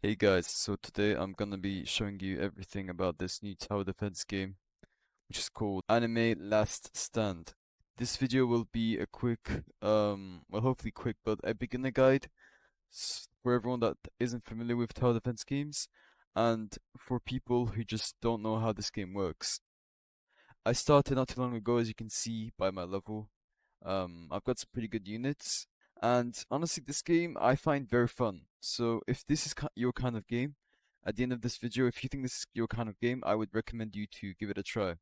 Hey guys, so today I'm gonna be showing you everything about this new tower defense game, which is called Anime Last Stand. This video will be a quick, well hopefully quick, but a beginner guide for everyone that isn't familiar with tower defense games, and for people who just don't know how this game works. I started not too long ago, as you can see by my level. I've got some pretty good units, and honestly, this game I find very fun. So if this is your kind of game, at the end of this video, if you think this is your kind of game, I would recommend you to give it a try.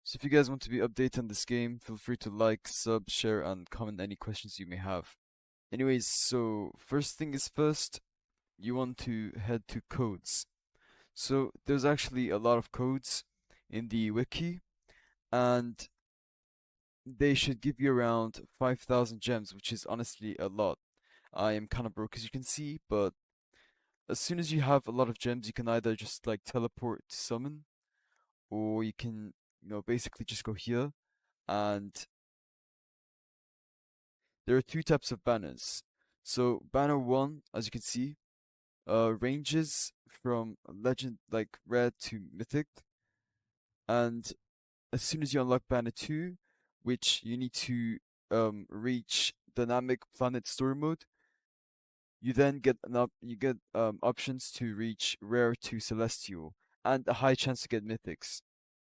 So if you guys want to be updated on this game, feel free to like, sub, share, and comment any questions you may have. Anyways, so first thing is first, you want to head to codes. So there's actually a lot of codes in the wiki, and they should give you around 5,000 gems, which is honestly a lot. I am kind of broke as you can see, but as soon as you have a lot of gems, you can either just like teleport to summon, or you can, basically just go here. And there are two types of banners. So banner one, as you can see, ranges from legend like rare to mythic, and as soon as you unlock banner two, which you need to reach dynamic planet story mode, you then get options to reach rare to celestial and a high chance to get mythics.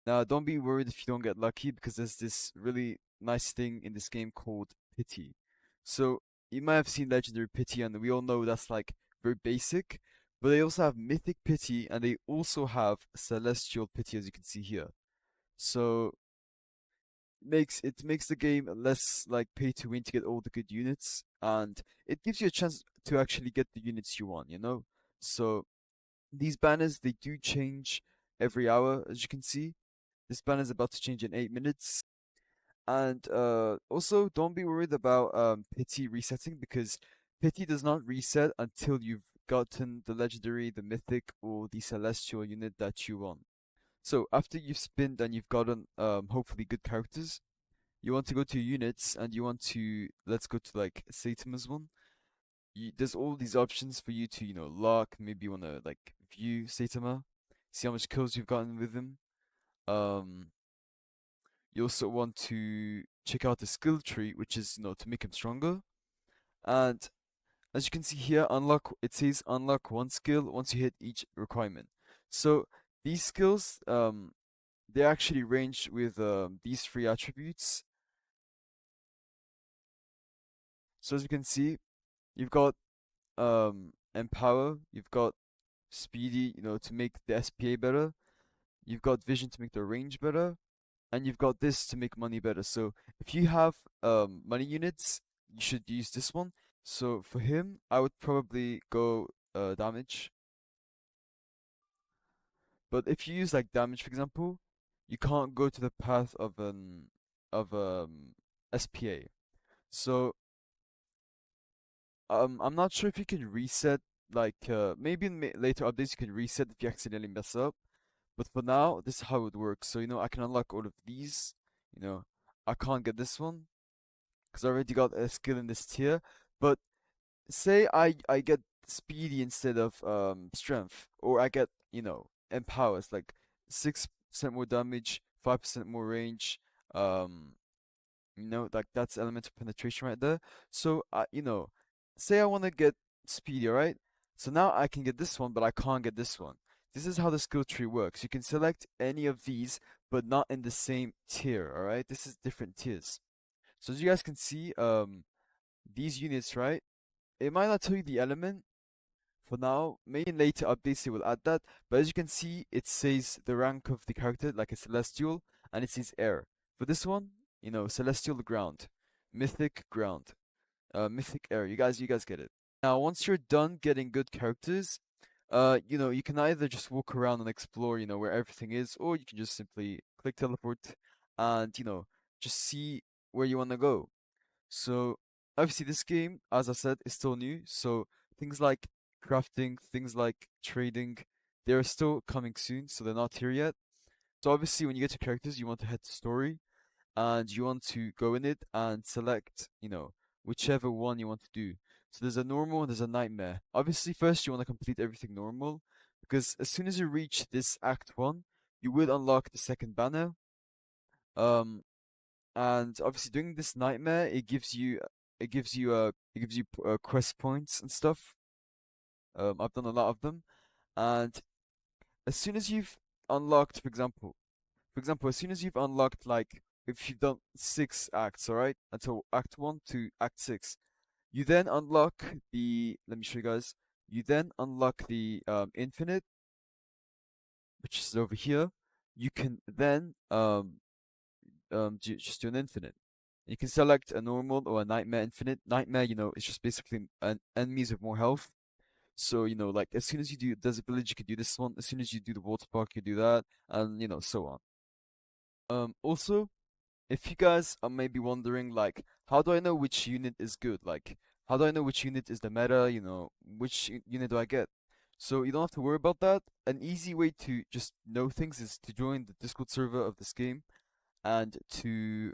Now, don't be worried if you don't get lucky because there's this really nice thing in this game called pity. So you might have seen legendary pity, and we all know that's like very basic. But they also have mythic pity, and they also have celestial pity, as you can see here. So it makes the game less like pay to win to get all the good units, and it gives you a chance to actually get the units you want. So these banners, they do change every hour, as you can see. This banner is about to change in 8 minutes. And also don't be worried about pity resetting, because pity does not reset until you've gotten the legendary, the mythic, or the celestial unit that you want. So after you've spinned and you've gotten hopefully good characters, you want to go to units, and you want to, let's go to like Saitama's one. There's all these options for you to, lock. Maybe you want to like view Saitama, see how much kills you've gotten with him. Um, you also want to check out the skill tree, which is, to make him stronger. And as you can see here, it says unlock one skill once you hit each requirement. So these skills, they actually range with these three attributes. So as you can see, you've got empower, you've got speedy, to make the SPA better, you've got vision to make the range better, and you've got this to make money better. So if you have money units, you should use this one. So for him, I would probably go damage. But if you use like damage, for example, you can't go to the path of SPA. So I'm not sure if you can reset, like maybe in later updates you can reset if you accidentally mess up. But for now, this is how it works. So I can unlock all of these. You know, I can't get this one because I already got a skill in this tier. But say I get speedy instead of strength, or I get empowers, like 6% more damage, 5% more range. Um, like that's elemental penetration right there. So say I want to get speedy, right? So now I can get this one, but I can't get this one. This is how the skill tree works. You can select any of these, but not in the same tier, all right? This is different tiers. So as you guys can see, these units, right? It might not tell you the element for now. Maybe in later updates it will add that. But as you can see, it says the rank of the character, like a celestial, and it says air. For this one, celestial ground, mythic ground, mythic air. You guys get it. Now, once you're done getting good characters, you can either just walk around and explore, where everything is, or you can just simply click teleport and, just see where you want to go. So obviously this game, as I said, is still new. So things like crafting, things like trading, they're still coming soon, so they're not here yet. So obviously when you get to characters, you want to head to story, and you want to go in it and select, whichever one you want to do. So there's a normal and there's a nightmare. Obviously, first you want to complete everything normal, because as soon as you reach this Act 1, you will unlock the second banner. Um, and obviously doing this nightmare, it gives you quest points and stuff. I've done a lot of them, and as soon as you've unlocked, for example, as soon as you've unlocked, like, if you've done 6 acts, all right, until Act 1 to Act 6, you then unlock the. Let me show you guys. You then unlock the infinite, which is over here. You can then just do an infinite. You can select a normal or a nightmare infinite. Nightmare, it's just basically enemies with more health. So, like, as soon as you do there's a village, you can do this one. As soon as you do the water park, you do that, and so on. Also, if you guys are maybe wondering, like, how do I know which unit is good? Like, how do I know which unit is the meta? Which unit do I get? So you don't have to worry about that. An easy way to just know things is to join the Discord server of this game, and to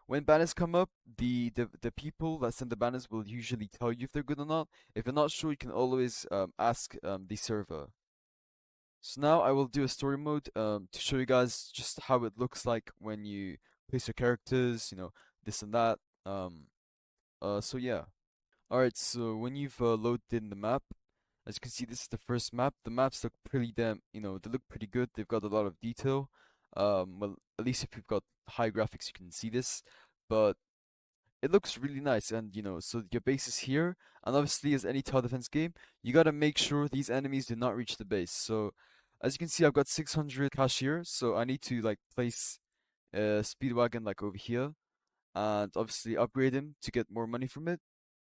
when banners come up, the people that send the banners will usually tell you if they're good or not. If you're not sure, you can always ask the server. So now I will do a story mode to show you guys just how it looks like when you place your characters, this and that. So yeah. Alright, so when you've loaded in the map, as you can see, this is the first map. The maps look pretty damn, they look pretty good. They've got a lot of detail. Well, at least if you've got high graphics, you can see this. But it looks really nice, and so your base is here, and obviously, as any tower defense game, you gotta make sure these enemies do not reach the base. So, as you can see, I've got 600 cash here, so I need to like place a speedwagon like over here, and obviously upgrade him to get more money from it.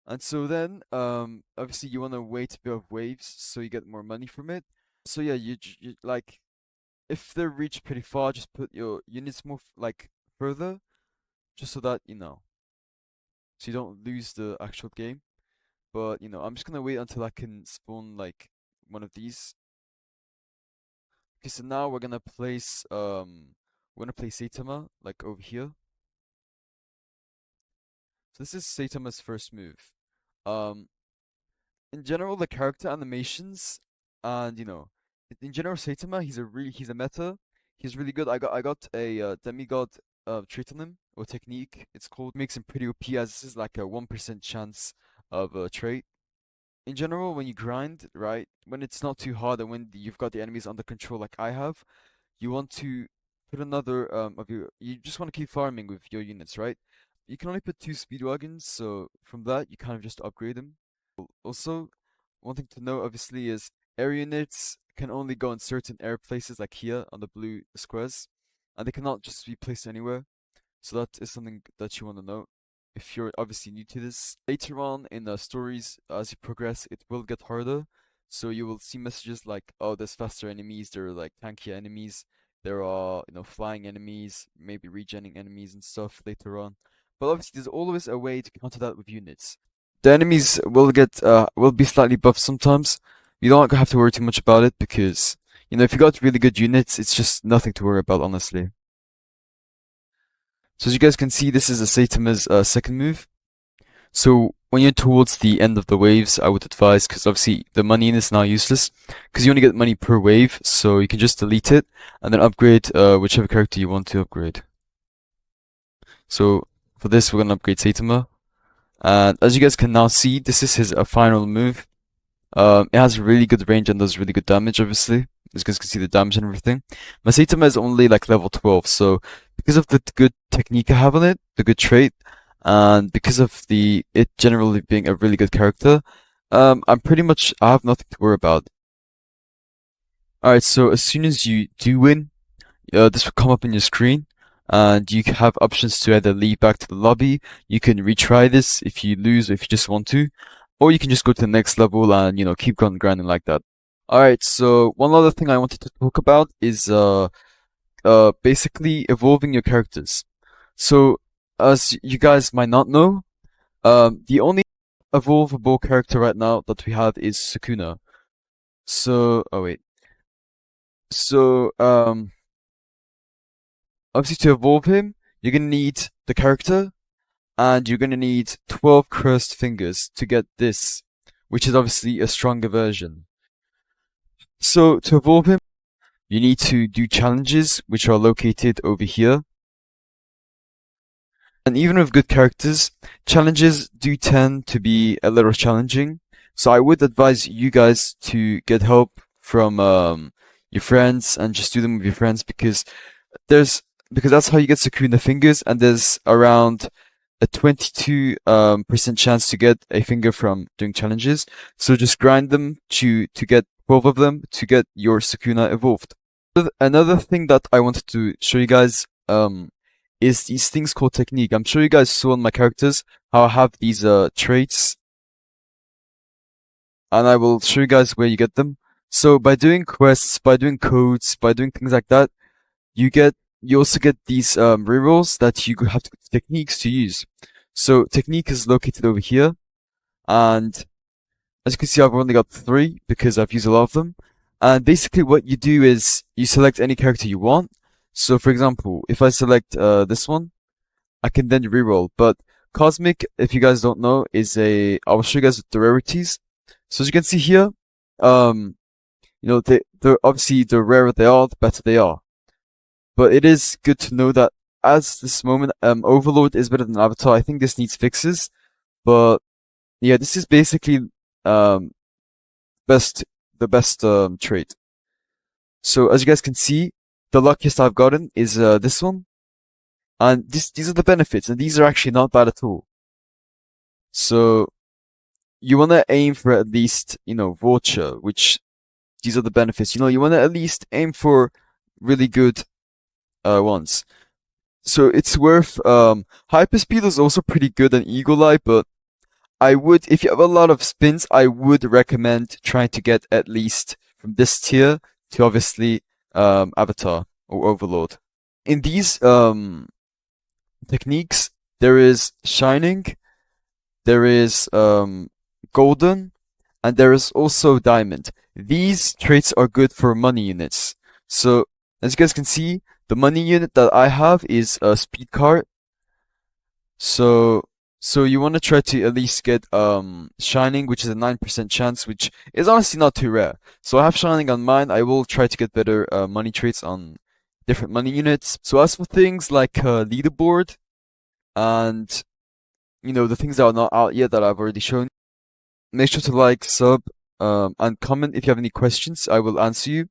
And so then, obviously, you wanna wait a bit of waves so you get more money from it. So yeah, you like, if they're reached pretty far, just put your units more like further, just so that so you don't lose the actual game. But I'm just gonna wait until I can spawn like one of these. Okay, so now we're gonna place Saitama like over here. So this is Saitama's first move. Um, in general, the character animations, and in general, Saitama, he's a meta. He's really good. I got a demigod trait on him, or technique it's called. Makes him pretty OP, as this is like a 1% chance of a trait. In general, when you grind, right, when it's not too hard and when you've got the enemies under control like I have, you want to put another you just want to keep farming with your units, right? You can only put 2 speedwagons, so from that you kind of just upgrade them. Also, one thing to note obviously is air units can only go in certain air places like here on the blue squares, and they cannot just be placed anywhere. So that is something that you want to know if you're obviously new to this. Later on in the stories, as you progress, it will get harder. So you will see messages like, "Oh, there's faster enemies. There are like tankier enemies. There are flying enemies, maybe regenning enemies and stuff later on." But obviously, there's always a way to counter that with units. The enemies will be slightly buffed sometimes. You don't have to worry too much about it because if you got really good units, it's just nothing to worry about, honestly. So as you guys can see, this is a Saitama's second move. So when you're towards the end of the waves, I would advise, because obviously the money in is now useless, because you only get money per wave, so you can just delete it and then upgrade whichever character you want to upgrade. So for this, we're gonna upgrade Saitama, and as you guys can now see, this is his final move. It has really good range and does really good damage, obviously. As you guys can see the damage and everything. My Saitama is only like level 12, so because of the good technique I have on it, the good trait, and because of it generally being a really good character, I have nothing to worry about. Alright, so as soon as you do win, this will come up on your screen, and you have options to either leave back to the lobby, you can retry this if you lose or if you just want to, or you can just go to the next level and keep on grinding like that. Alright, so one other thing I wanted to talk about is basically evolving your characters. So as you guys might not know, the only evolvable character right now that we have is Sukuna. So oh wait. So obviously to evolve him, you're gonna need the character, and you're gonna need 12 cursed fingers to get this, which is obviously a stronger version. So to evolve him, you need to do challenges, which are located over here. And even with good characters, challenges do tend to be a little challenging. So I would advise you guys to get help from your friends and just do them with your friends there's because that's how you get Sakuna fingers, and there's around a 22% chance to get a finger from doing challenges. So just grind them to get 12 of them to get your Sakuna evolved. Another thing that I wanted to show you guys is these things called technique. I'm sure you guys saw on my characters how I have these traits, and I will show you guys where you get them. So by doing quests, by doing codes, by doing things like that, you also get these rerolls that you have techniques to use. So technique is located over here, and as you can see, I've only got 3 because I've used a lot of them. And basically what you do is you select any character you want. So for example, if I select this one, I can then reroll. But Cosmic, if you guys don't know, I will show you guys the rarities. So as you can see here, they're obviously the rarer they are, the better they are. But it is good to know that as this moment, Overlord is better than Avatar. I think this needs fixes, but yeah, this is basically um best the best trait. So as you guys can see, the luckiest I've gotten is this one, and these are the benefits, and these are actually not bad at all. So you want to aim for at least, Vulture, which these are the benefits. You want to at least aim for really good ones. So it's worth Hyperspeed is also pretty good on Eagle Eye, but if you have a lot of spins, I would recommend trying to get at least from this tier to obviously Avatar or Overlord. In these techniques, there is Shining, there is Golden, and there is also Diamond. These traits are good for money units. So as you guys can see, the money unit that I have is a speed cart. So you want to try to at least get Shining, which is a 9% chance, which is honestly not too rare. So I have Shining on mine. I will try to get better money traits on different money units. So as for things like leaderboard and the things that are not out yet that I've already shown, make sure to like, sub, and comment if you have any questions. I will answer you.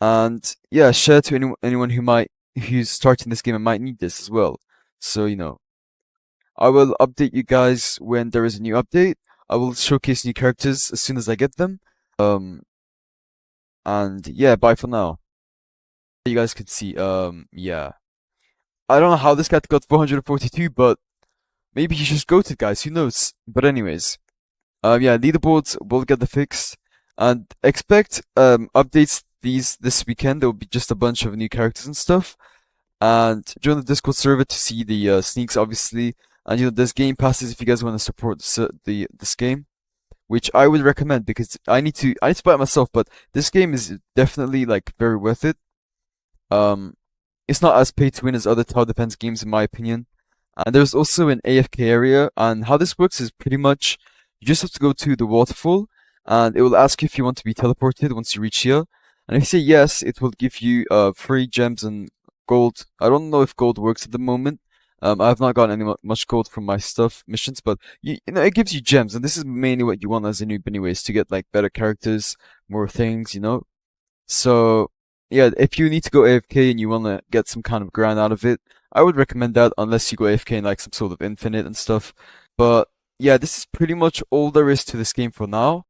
And yeah, share to anyone who's starting this game and might need this as well. So I will update you guys when there is a new update. I will showcase new characters as soon as I get them. And yeah, bye for now. You guys could see, yeah. I don't know how this guy got 442, but maybe he just goated, guys. Who knows? But anyways, yeah, leaderboards will get the fix, and expect updates this weekend. There will be just a bunch of new characters and stuff. And join the Discord server to see the sneaks, obviously. And there's game passes if you guys want to support this game, which I would recommend because I need to buy it myself, but this game is definitely like very worth it. It's not as pay to win as other tower defense games in my opinion. And there's also an AFK area, and how this works is pretty much you just have to go to the waterfall, and it will ask you if you want to be teleported once you reach here. And if you say yes, it will give you free gems and gold. I don't know if gold works at the moment. I have not gotten much gold from my stuff missions, but it gives you gems, and this is mainly what you want as a noob anyways, to get like better characters, more things, So yeah, if you need to go AFK and you want to get some kind of grind out of it, I would recommend that unless you go AFK in like some sort of infinite and stuff. But yeah, this is pretty much all there is to this game for now.